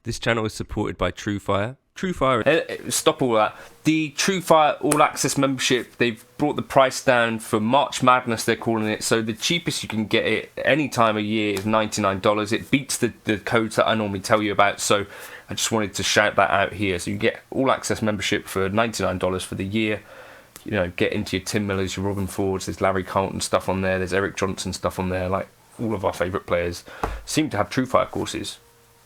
This channel is supported by Truefire. Truefire, stop all that. The Truefire All Access membership, they've brought the price down for March Madness, they're calling it. So the cheapest you can get it any time of year is $99. It beats the codes that I normally tell you about. So I just wanted to shout that out here. So you get All Access membership for $99 for the year. You know, get into your Tim Millers, your Robin Fords, there's Larry Carlton stuff on there, there's Eric Johnson stuff on there. Like, all of our favourite players seem to have Truefire courses.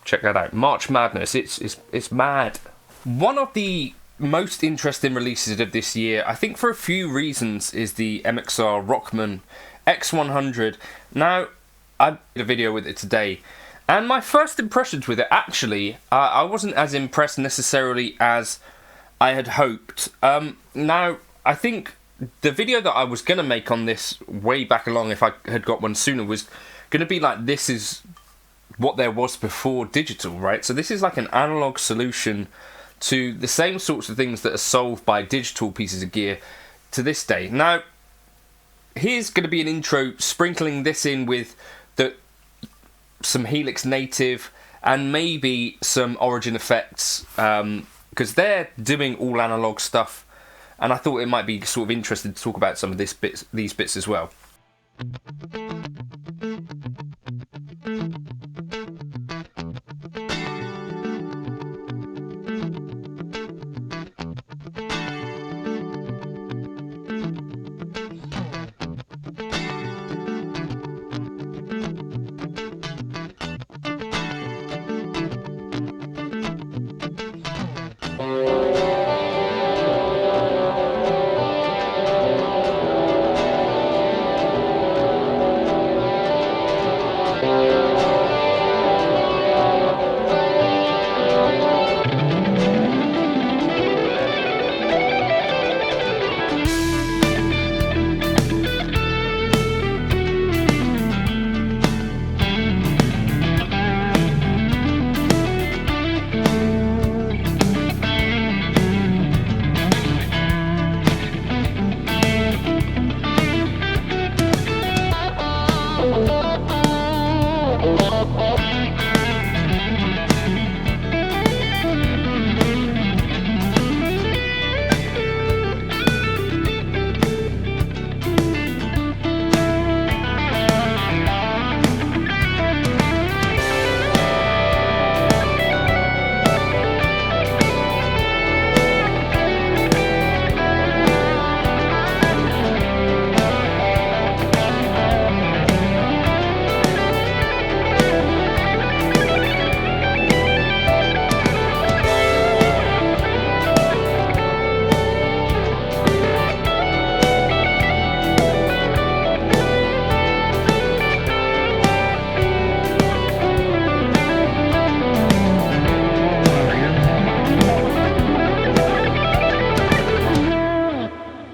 Check that out. March Madness, it's mad. One of the most interesting releases of this year, I think for a few reasons, is the MXR Rockman X100. Now, I did a video with it today, and my first impressions with it, actually, I wasn't as impressed necessarily as I had hoped. Now, I think the video that I was going to make on this way back along, if I had got one sooner, was going to be like, this is what there was before digital, right? So this is like an analog solution to the same sorts of things that are solved by digital pieces of gear to this day. Now, here's going to be an intro, sprinkling this in with some Helix Native and maybe some Origin effects, because they're doing all analog stuff, and I thought it might be sort of interesting to talk about some of these bits as well.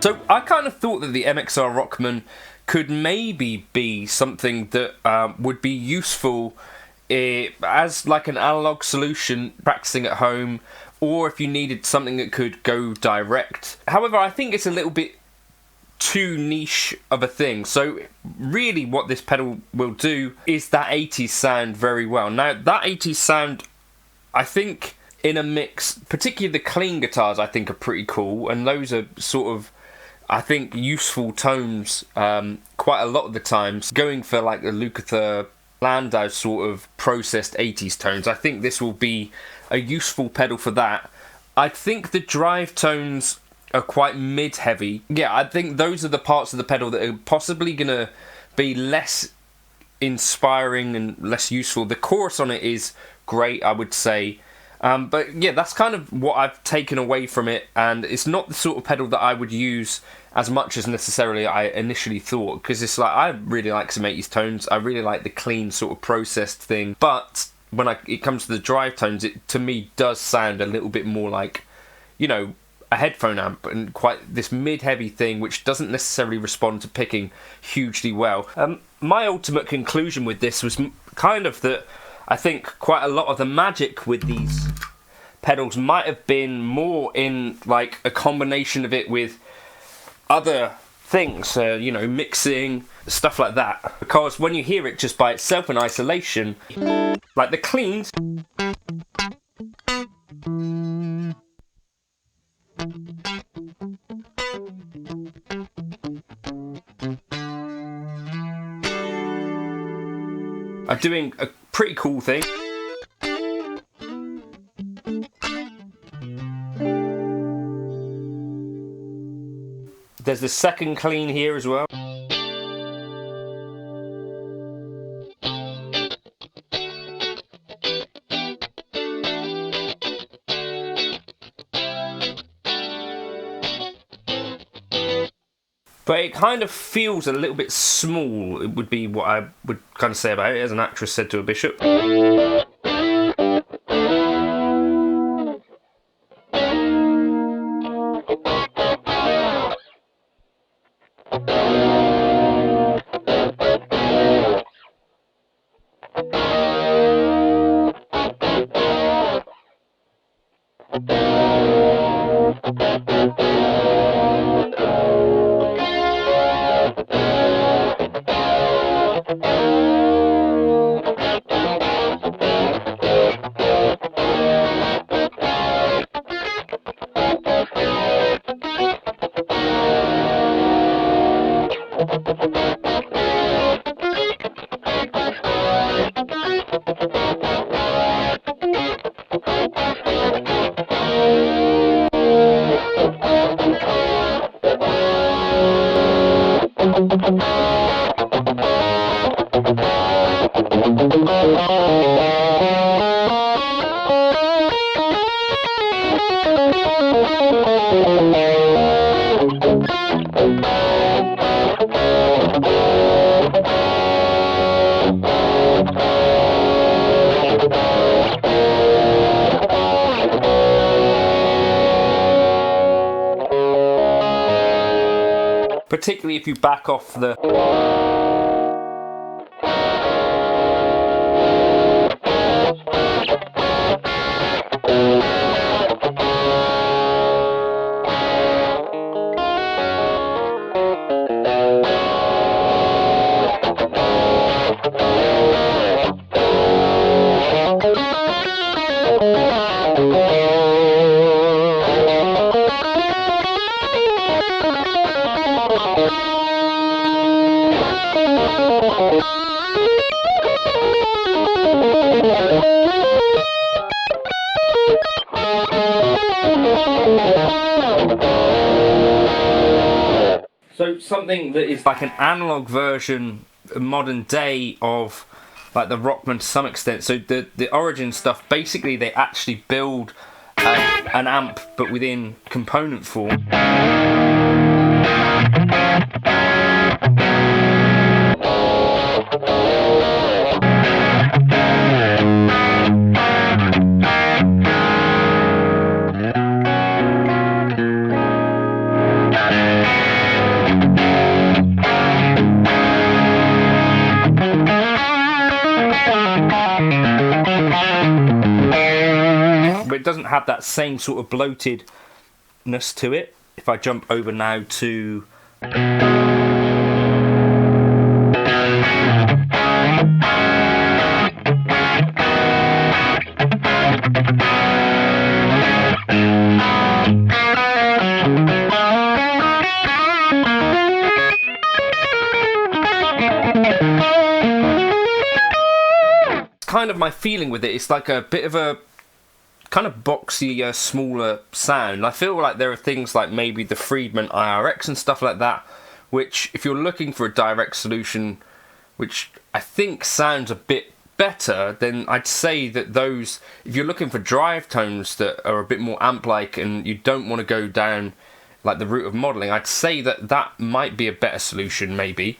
So I kind of thought that the MXR Rockman could maybe be something that would be useful as like an analog solution, practicing at home, or if you needed something that could go direct. However, I think it's a little bit too niche of a thing. So really what this pedal will do is that 80s sound very well. Now, that 80s sound, I think, in a mix, particularly the clean guitars, I think are pretty cool, and those are sort of, I think, useful tones quite a lot of the times. Going for like the Lukather Landau sort of processed 80s tones, I think this will be a useful pedal for that. I think the drive tones are quite mid-heavy. Yeah, I think those are the parts of the pedal that are possibly going to be less inspiring and less useful. The chorus on it is great, I would say. But yeah, that's kind of what I've taken away from it, and it's not the sort of pedal that I would use as much as necessarily I initially thought, because it's like, I really like some 80s tones, I really like the clean sort of processed thing, but when it comes to the drive tones, it to me does sound a little bit more like, you know, a headphone amp, and quite this mid-heavy thing which doesn't necessarily respond to picking hugely well. My ultimate conclusion with this was kind of that I think quite a lot of the magic with these pedals might have been more in like a combination of it with other things, you know, mixing, stuff like that. Because when you hear it just by itself in isolation, like the cleans doing a pretty cool thing. There's the second clean here as well. But it kind of feels a little bit small, it would be what I would kind of say about it, as an actress said to a bishop. Particularly if you back off the... So something that is like an analog version, modern day, of like the Rockman to some extent. So the origin stuff, basically they actually build an amp but within component form. But it doesn't have that same sort of bloatedness to it. If I jump over now to... kind of my feeling with it. It's like a bit of a kind of boxy, smaller sound. I feel like there are things like maybe the Friedman IRX and stuff like that, which if you're looking for a direct solution, which I think sounds a bit better, then I'd say that those, if you're looking for drive tones that are a bit more amp-like and you don't want to go down like the route of modelling, I'd say that that might be a better solution maybe.